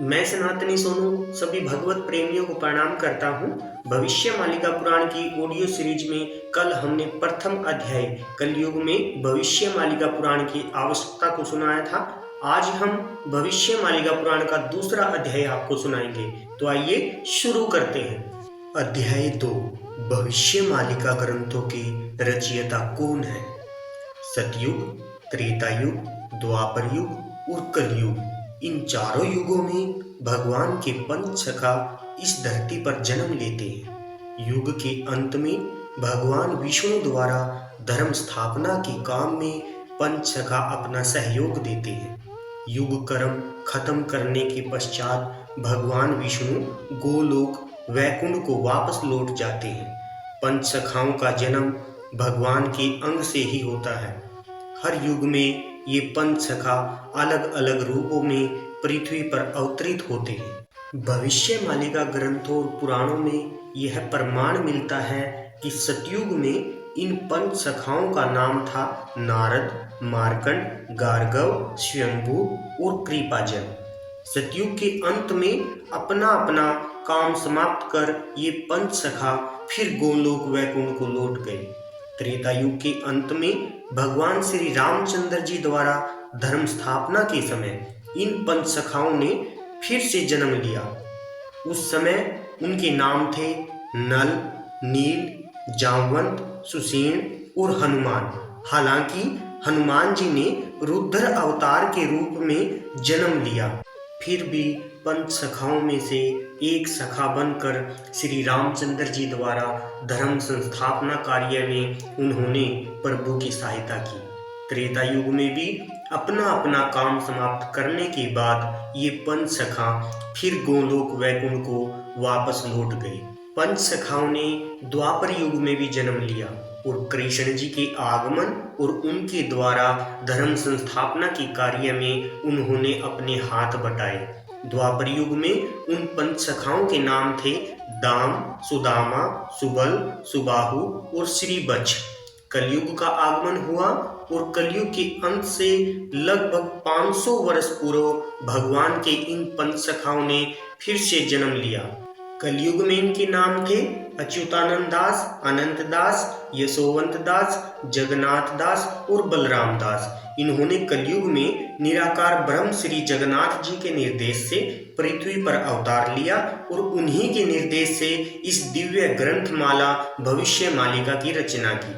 मैं सनातनी सोनू सभी भगवत प्रेमियों को प्रणाम करता हूँ। भविष्य मालिका पुराण की ऑडियो सीरीज में कल हमने प्रथम अध्याय कलयुग में भविष्य मालिका पुराण की आवश्यकता को सुनाया था। आज हम भविष्य मालिका पुराण का दूसरा अध्याय आपको सुनाएंगे। तो आइए शुरू करते हैं। अध्याय 2 भविष्य मालिका ग्रंथों के रचयिता कौन है? सतयुग, त्रेता युग, द्वापर युग और कलयुग, इन चारों युगों में भगवान के पंचसखा इस धरती पर जन्म लेते हैं। युग के अंत में भगवान विष्णु द्वारा धर्म स्थापना के काम में पंचसखा अपना सहयोग देते हैं। युग कर्म खत्म करने के पश्चात भगवान विष्णु गोलोक वैकुंठ को वापस लौट जाते हैं। पंचसखाओं का जन्म भगवान के अंग से ही होता है। हर युग में ये पंचसखा अलग अलग रूपों में पृथ्वी पर अवतरित होते हैं। भविष्य मालिका ग्रंथों और पुराणों में यह प्रमाण मिलता है कि सतयुग में इन पंचसखाओं का नाम था नारद, मार्कंड, गार्गव, स्वयंभू और कृपाजल। सतयुग के अंत में अपना अपना काम समाप्त कर ये पंचसखा फिर गोलोक वैकुंठ को लौट गए। त्रेता युग के अंत में भगवान श्री रामचंद्र जी द्वारा धर्म स्थापना के समय इन पंचसखाओं ने फिर से जन्म लिया। उस समय उनके नाम थे नल, नील, जामवंत, सुषेण और हनुमान। हालांकि हनुमान जी ने रुद्र अवतार के रूप में जन्म लिया, फिर भी पंचसखाओं में से एक सखा बनकर श्री रामचंद्र जी द्वारा धर्म संस्थापना कार्य में उन्होंने प्रभु की सहायता की। त्रेता युग में भी अपना अपना काम समाप्त करने के बाद ये पंचसखा फिर गोलोक वैकुंठ को वापस लौट गए। पंचसखाओं ने द्वापर युग में भी जन्म लिया और कृष्ण जी के आगमन और उनके द्वारा धर्म संस्थापना के कार्य में उन्होंने अपने हाथ बटाए। द्वापर युग में उन पंचसखाओं के नाम थे दाम, सुदामा, सुबल, सुबाहु और श्रीवत्स। कलयुग का आगमन हुआ और कलयुग के अंत से लगभग 500 वर्ष पूर्व भगवान के इन पंचसखाओं ने फिर से जन्म लिया। कलयुग में इनके नाम थे अच्युतानंद दास, अनंत दास, यशोवंत दास, जगन्नाथ दास और बलराम दास। इन्होंने कलयुग में निराकार ब्रह्म श्री जगन्नाथ जी के निर्देश से पृथ्वी पर अवतार लिया और उन्हीं के निर्देश से इस दिव्य ग्रंथमाला भविष्य मालिका की रचना की।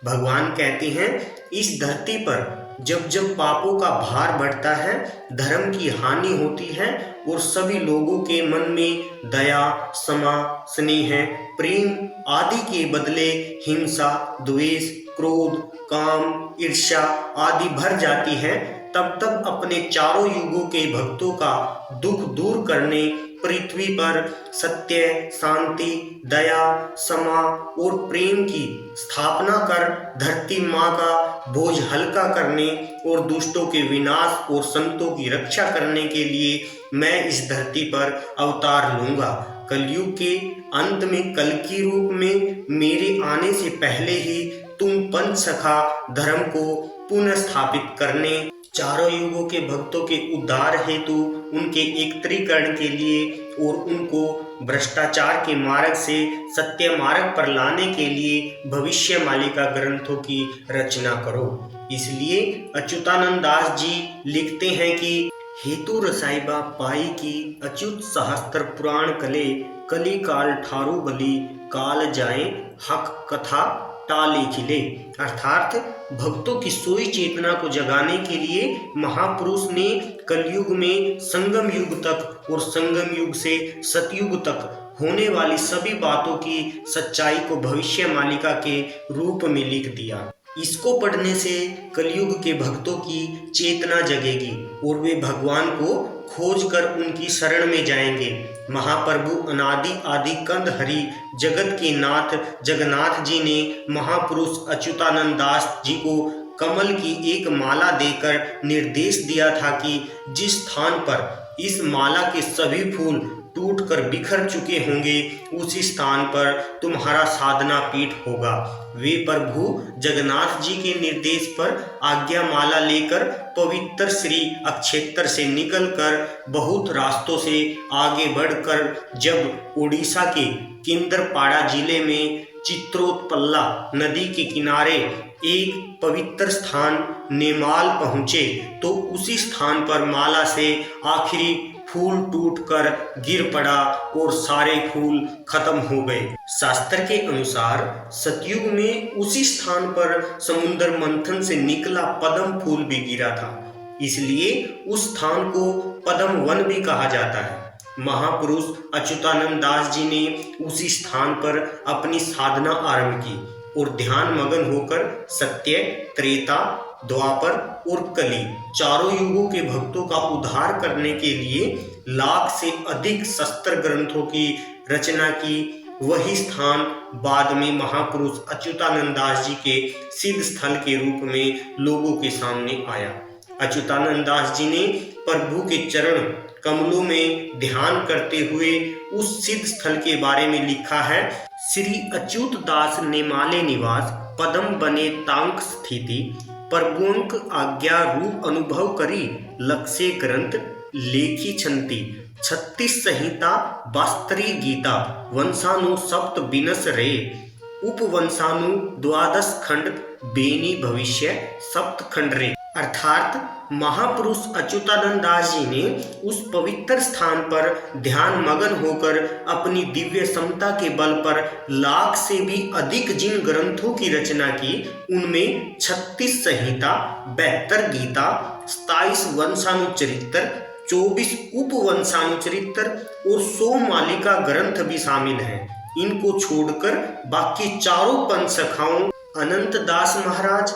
भगवान कहते हैं, इस धरती पर जब जब पापों का भार बढ़ता है, धर्म की हानि होती है और सभी लोगों के मन में दया, क्षमा, स्नेह, प्रेम आदि के बदले हिंसा, द्वेष, क्रोध, काम, ईर्ष्या आदि भर जाती है, तब तब अपने चारों युगों के भक्तों का दुख दूर करने पृथ्वी पर सत्य, शांति, दया, क्षमा और प्रेम की स्थापना कर धरती माँ का बोझ हल्का करने और दुष्टों के विनाश और संतों की रक्षा करने के लिए मैं इस धरती पर अवतार लूंगा। कलयुग के अंत में कल की रूप में मेरे आने से पहले ही तुम पंचसखा धर्म को पुनः स्थापित करने, चारों युगों के भक्तों के उद्धार हेतु, उनके एकत्रीकरण के लिए और उनको भ्रष्टाचार के मार्ग से सत्य मार्ग पर लाने के लिए भविष्य मालिका ग्रंथों की रचना करो। इसलिए अच्युतानंद दास जी लिखते हैं कि हेतु रसाइबा पाई की अच्युत सहस्त्र पुराण कले, कली काल ठारू बली, काल जाए हक कथा टाले खिले। अर्थात भक्तों की सोई चेतना को जगाने के लिए महापुरुष ने कलयुग में संगम युग तक और संगम युग से सतयुग तक होने वाली सभी बातों की सच्चाई को भविष्य मालिका के रूप में लिख दिया। इसको पढ़ने से कलयुग के भक्तों की चेतना जगेगी और वे भगवान को खोज कर उनकी शरण में जाएंगे। महाप्रभु अनादि आदि कंद हरि जगत के नाथ जगन्नाथ जी ने महापुरुष अच्युतानंद दास जी को कमल की एक माला देकर निर्देश दिया था कि जिस स्थान पर इस माला के सभी फूल टूटकर बिखर चुके होंगे, उसी स्थान पर तुम्हारा साधना पीठ होगा। वे प्रभु जगन्नाथ जी के निर्देश पर आज्ञा माला लेकर पवित्र श्री अक्षेत्र से निकलकर बहुत रास्तों से आगे बढ़कर जब उड़ीसा के केंद्रपाड़ा जिले में चित्रोत्पल्ला नदी के किनारे एक पवित्र स्थान नेमाल पहुँचे तो उसी स्थान पर माला से आखिरी फूल टूटकर गिर पड़ा और सारे फूल खत्म हो गए। शास्त्र के अनुसार सतयुग में उसी स्थान पर समुद्र मंथन से निकला पद्म फूल भी गिरा था, इसलिए उस स्थान को पद्म वन भी कहा जाता है। महापुरुष अच्युतानंद दास जी ने उसी स्थान पर अपनी साधना आरंभ की और ध्यान मगन होकर सत्य, त्रेता, द्वापर और कली चारों युगों के भक्तों का उद्धार करने के लिए लाख से अधिक शस्त्र ग्रंथों की रचना की। वही स्थान बाद में महापुरुष अच्युतानंद दास जी के सिद्ध स्थल के रूप में लोगों के सामने आया। अच्युतानंद दास जी ने प्रभु के चरण कमलों में ध्यान करते हुए उस सिद्ध स्थल के बारे में लिखा है। श्री अच्युत दास नेमाले निवास पदम बने तांक स्थिति प्रभुंक आज्ञा रूप अनुभव करी लक्ष्य ग्रंथ लेखी छंती 36 संहिता वास्त्री गीता वंशानु सप्त बिनस रे उपवंशानु द्वादश खंड बेनी भविष्य सप्त खंड रे। अर्थात महापुरुष अच्युतानंद दास जी ने उस पवित्र स्थान पर ध्यान मगन होकर अपनी दिव्य समता के बल पर लाख से भी अधिक जिन ग्रंथों की रचना की उनमें 36 संहिता, 72 गीता, 27 वंशानुचरित्र, 24 उपवंशानुचरित्र और 100 मालिका ग्रंथ भी शामिल हैं। इनको छोड़कर बाकी चारों पंच सखाओं अनंत दास महाराज,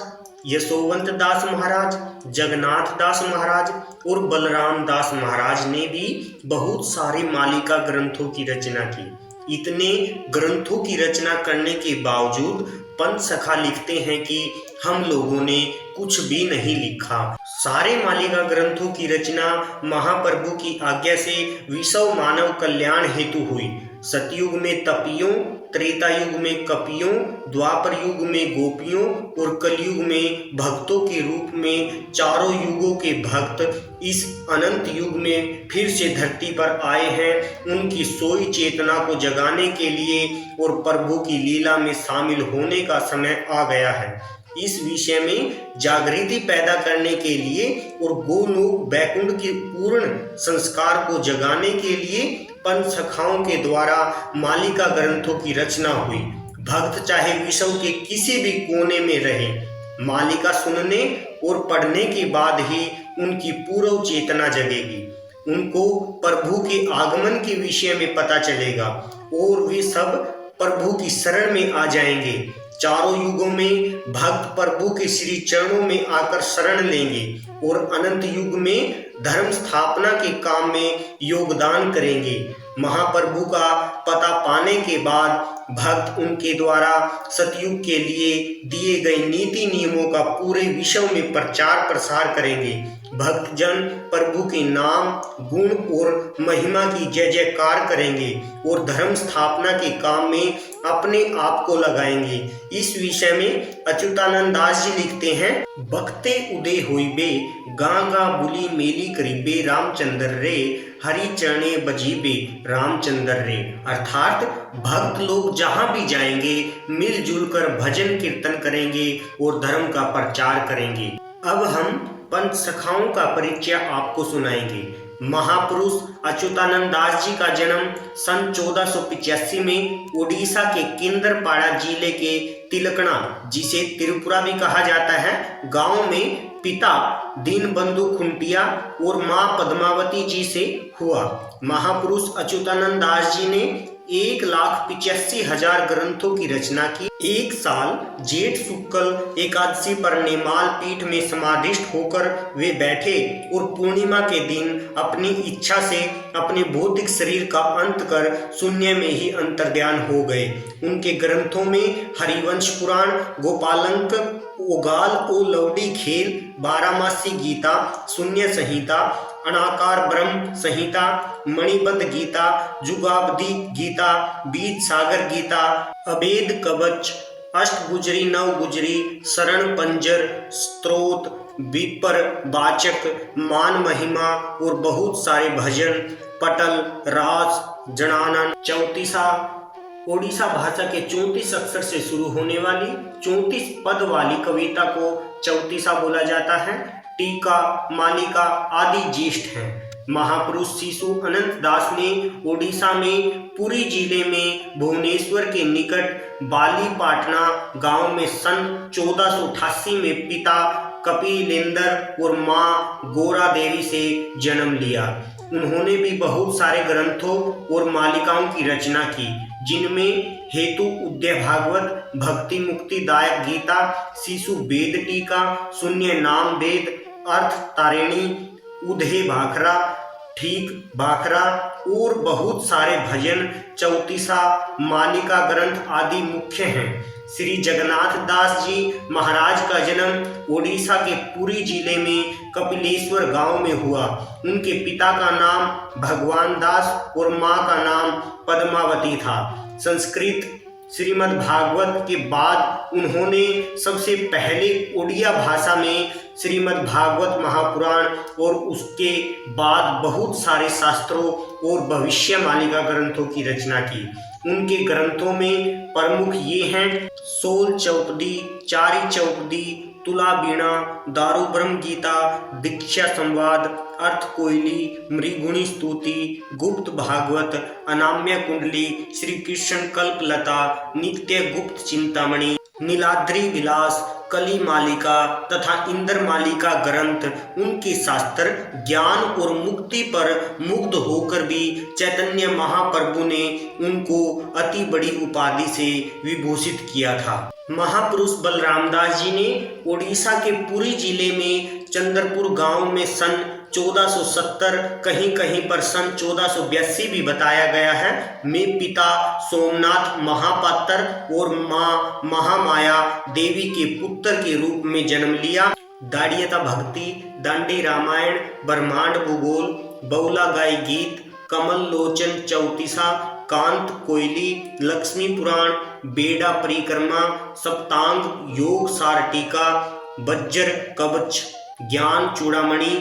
यशोवंत दास महाराज, जगन्नाथ दास महाराज और बलराम दास महाराज ने भी बहुत सारे मालिका ग्रंथों की रचना की। इतने ग्रंथों की रचना करने के बावजूद पंच सखा लिखते हैं कि हम लोगों ने कुछ भी नहीं लिखा। सारे मालिका ग्रंथों की रचना महाप्रभु की आज्ञा से विश्व मानव कल्याण हेतु हुई। सतयुग में तपियों, त्रेता युग में कपियों, द्वापर युग में गोपियों और कलयुग में भक्तों के रूप में चारों युगों के भक्त इस अनंत युग में फिर से धरती पर आए हैं। उनकी सोई चेतना को जगाने के लिए और प्रभु की लीला में शामिल होने का समय आ गया है। इस विषय में जागृति पैदा करने के लिए और गोलोक वैकुंठ के पूर्ण संस्कार को जगाने के लिए पंच सखाओं के द्वारा मालिका ग्रंथों की रचना हुई। भक्त चाहे विश्व के किसी भी कोने में रहे, मालिका सुनने और पढ़ने के बाद ही उनकी पूर्व चेतना जगेगी। उनको प्रभु के आगमन के विषय में पता चलेगा और वे सब प्रभु की शरण में आ जाएंगे। चारों युगों में भक्त प्रभु के श्री चरणों में आकर शरण लेंगे और अनंत युग में धर्म स्थापना के काम में योगदान करेंगे। महाप्रभु का पता पाने के बाद भक्त उनके द्वारा सतयुग के लिए दिए गए नीति नियमों का पूरे विश्व में प्रचार प्रसार करेंगे। भक्तजन प्रभु के नाम, गुण और महिमा की जय जयकार करेंगे और धर्म स्थापना के काम में अपने आप को लगाएंगे। इस विषय में अच्युतानंद दास जी लिखते हैं, बखते उदय होइबे गांगा बुली मेली करीबे रामचंद्र रे हरि चरणे बजीबे रामचंद्र रे। अर्थात भक्त लोग जहाँ भी जाएंगे मिलजुल कर भजन कीर्तन करेंगे और धर्म का प्रचार करेंगे। अब हम पंच सखाओं का परिचय आपको सुनाएंगे। महापुरुष अच्युतानंद दास जी का जन्म सन 1485 में उड़ीसा के केंद्रपाड़ा जिले के तिलकना, जिसे त्रिपुरा भी कहा जाता है, गांव में पिता दीनबंधु खुंटिया और मां पद्मावती जी से हुआ। महापुरुष अच्युतानंद दास जी ने 1,85,000 ग्रंथों की रचना की। एक साल जेठ शुक्ल एकादशी पर नेमाल पीठ में समाधिष्ठ होकर वे बैठे और पूर्णिमा के दिन अपनी इच्छा से अपने भौतिक शरीर का अंत कर शून्य में ही अंतर्ध्यान हो गए। उनके ग्रंथों में हरिवंश पुराण, गोपालंक, ओगाल ओ लवडी खेल, बारामासी गीता, शून्य संहिता, अनाकार ब्रह्म संहिता, मणिबद्ध गीता, जुगाब्दी गीता, बीज सागर गीता, अभेद कवच, अष्टगुजरी, नवगुजरी, शरण पंजर, स्तोत्र, विपर वाचक, मान महिमा और बहुत सारे भजन, पटल, रास, जनानन, चौतीसा। ओडिशा भाषा के 34 अक्षर से शुरू होने वाली 34 पद वाली कविता को चौतीसा बोला जाता है। टीका, मालिका आदि ज्येष्ठ हैं। महापुरुष शिशु अनंत दास ने ओडिशा में पुरी जिले में भुवनेश्वर के निकट बालीपाटना गांव में सन 1488 में पिता कपिलेंद्र और मां गोरा देवी से जन्म लिया। उन्होंने भी बहुत सारे ग्रंथों और मालिकाओं की रचना की, जिनमें हेतु उद्य भागवत, भक्ति मुक्ति दायक गीता, शिशु वेद टीका, शून्य नाम वेद, अर्थ तारिणी, उधे भाखरा, ठीक भाखरा और बहुत सारे भजन, चौतीसा, मालिका ग्रंथ आदि मुख्य हैं। श्री जगन्नाथ दास जी महाराज का जन्म ओडिशा के पुरी जिले में कपिलेश्वर गांव में हुआ। उनके पिता का नाम भगवान दास और मां का नाम पद्मावती था। संस्कृत श्रीमद् भागवत के बाद उन्होंने सबसे पहले ओडिया भाषा में श्रीमद् भागवत महापुराण और उसके बाद बहुत सारे शास्त्रों और भविष्य मालिका ग्रंथों की रचना की। उनके ग्रंथों में प्रमुख ये हैं: सोल चौपदी, चारी चौपदी, तुला बीणा, दारू ब्रह्म गीता, दीक्षा संवाद, अर्थ कोयली, मृगुणी स्तुति, गुप्त भागवत, अनाम्य कुंडली, श्री कृष्ण कल्पलता, नित्य गुप्त चिंतामणि, नीलाद्रि विलास, कली मालिका तथा इंद्र मालिका ग्रंथ। उनके शास्त्र ज्ञान और मुक्ति पर मुग्ध होकर भी चैतन्य महाप्रभु ने उनको अति बड़ी उपाधि से विभूषित किया था। महापुरुष बलराम दास जी ने ओडिशा के पुरी जिले में चंद्रपुर गांव में सन 1470, कहीं कहीं पर सन 1482 भी बताया गया है, में पिता सोमनाथ महापात्र और मां महामाया देवी के पुत्र के रूप में जन्म लिया। दाड़ियता भक्ति, दांडी रामायण, ब्रह्मांड भूगोल, बौला गाय गीत, कमल लोचन चौतीसा, कांत कोयली, लक्ष्मी पुराण, बेड़ा परिक्रमा, सप्तांग योग सार टीका, बज्जर कवच, ज्ञान चूड़ामणि,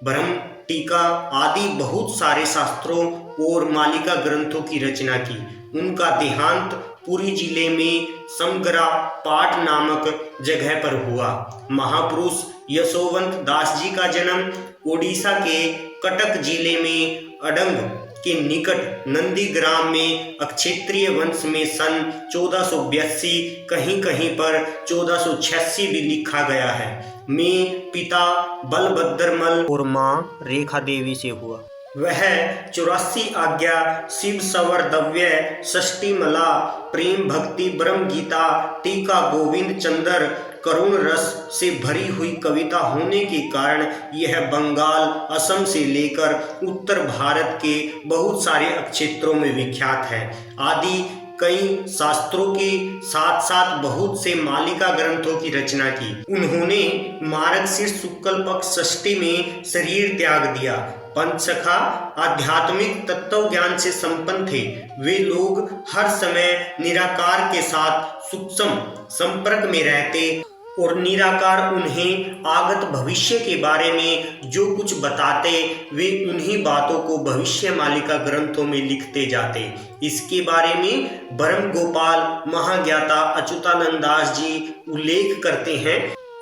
ब्रह्म टीका आदि बहुत सारे शास्त्रों और मालिका ग्रंथों की रचना की। उनका देहांत पुरी जिले में समगरा पाट नामक जगह पर हुआ। महापुरुष यशोवंत दास जी का जन्म ओडिशा के कटक जिले में अडंग के निकट नंदी ग्राम में अक्षत्रिय वंश में सन 1482, कहीं कहीं पर 1486 भी लिखा गया है, में पिता बलभद्रमल और मां रेखा देवी से हुआ। वह 84 आज्ञा, शिव सवर दव्य, षष्ठी मला, प्रेम भक्ति ब्रह्म गीता, टीका गोविंद चंद्र, करुण रस से भरी हुई कविता होने के कारण यह बंगाल, असम से लेकर उत्तर भारत के बहुत सारे क्षेत्रों में विख्यात है। आदि कई शास्त्रों के साथ साथ बहुत से मालिका ग्रंथों की रचना की। उन्होंने मार्गशीर्ष शुक्ल पक्ष षष्ठी में शरीर त्याग दिया। पंचसखा आध्यात्मिक तत्व ज्ञान से संपन्न थे। वे लोग हर समय निराकार के साथ सूक्ष्म संपर्क में रहते और निराकार उन्हें आगत भविष्य के बारे में जो कुछ बताते, वे उन्हीं बातों को भविष्य मालिका ग्रंथों में लिखते जाते। इसके बारे में ब्रह्म गोपाल महाज्ञाता अच्युतानंद दास जी उल्लेख करते हैं।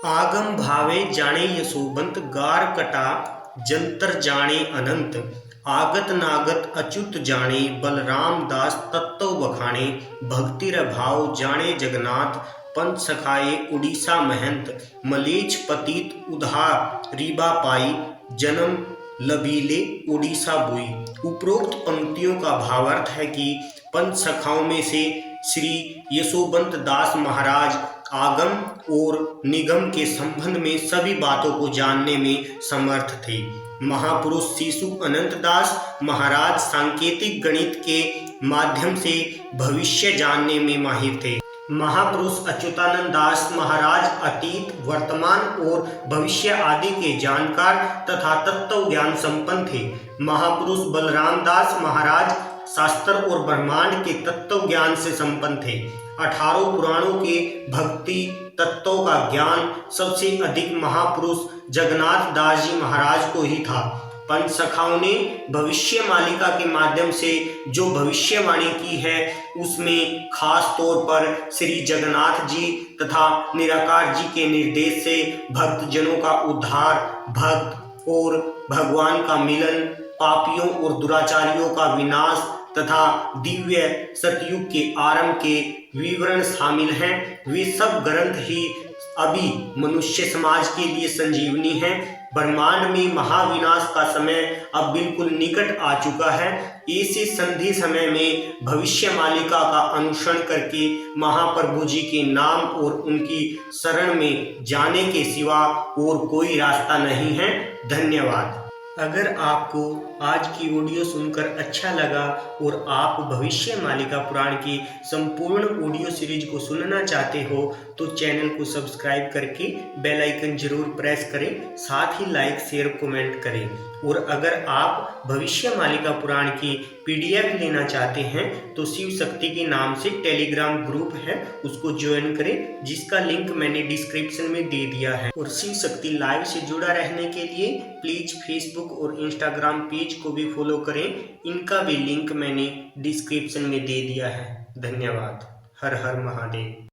आगम भावे जाने यशोबंत, गार कटा जंतर जाने अनंत, आगत नागत अच्युत जाने, बलराम दास तत्व बखाने, भक्तिर भाव जाने जगन्नाथ, पंच सखाए उड़ीसा महंत, मलेच पतित उधा रीबा पाई, जन्म लबीले उड़ीसा बुई। उपरोक्त पंक्तियों का भावार्थ है कि पंच सखाओं में से श्री यशोबंत दास महाराज आगम और निगम के संबंध में सभी बातों को जानने में समर्थ थे। महापुरुष शिशु अनंत दास महाराज सांकेतिक गणित के माध्यम से भविष्य जानने में माहिर थे। महापुरुष अच्युतानंद दास महाराज अतीत, वर्तमान और भविष्य आदि के जानकार तथा तत्व ज्ञान संपन्न थे। महापुरुष बलराम दास महाराज शास्त्र और ब्रह्मांड के तत्व ज्ञान से संपन्न थे। 18 पुराणों के भक्ति तत्वों का ज्ञान सबसे अधिक महापुरुष जगन्नाथ दास जी महाराज को ही था। पंच सखाओं ने भविष्य मालिका के माध्यम से जो भविष्यवाणी की है उसमें खास तौर पर श्री जगन्नाथ जी तथा निराकार जी के निर्देश से भक्तजनों का उद्धार, भक्त और भगवान का मिलन, पापियों और दुराचारियों का विनाश तथा दिव्य सतयुग के आरंभ के विवरण शामिल हैं। वे सब ग्रंथ ही अभी मनुष्य समाज के लिए संजीवनी है। ब्रह्मांड में महाविनाश का समय अब बिल्कुल निकट आ चुका है। ऐसे संधि समय में भविष्य मालिका का अनुसरण करके महाप्रभु जी के नाम और उनकी शरण में जाने के सिवा और कोई रास्ता नहीं है। धन्यवाद। अगर आपको आज की ऑडियो सुनकर अच्छा लगा और आप भविष्य मालिका पुराण की संपूर्ण ऑडियो सीरीज को सुनना चाहते हो तो चैनल को सब्सक्राइब करके बेल आइकन जरूर प्रेस करें, साथ ही लाइक शेयर कमेंट करें। और अगर आप भविष्य मालिका पुराण की PDF लेना चाहते हैं तो शिव शक्ति के नाम से टेलीग्राम ग्रुप है, उसको ज्वाइन करें, जिसका लिंक मैंने डिस्क्रिप्शन में दे दिया है। और शिव शक्ति लाइव से जुड़ा रहने के लिए प्लीज फेसबुक और इंस्टाग्राम पेज को भी फॉलो करें, इनका भी लिंक मैंने डिस्क्रिप्शन में दे दिया है। धन्यवाद। हर हर महादेव।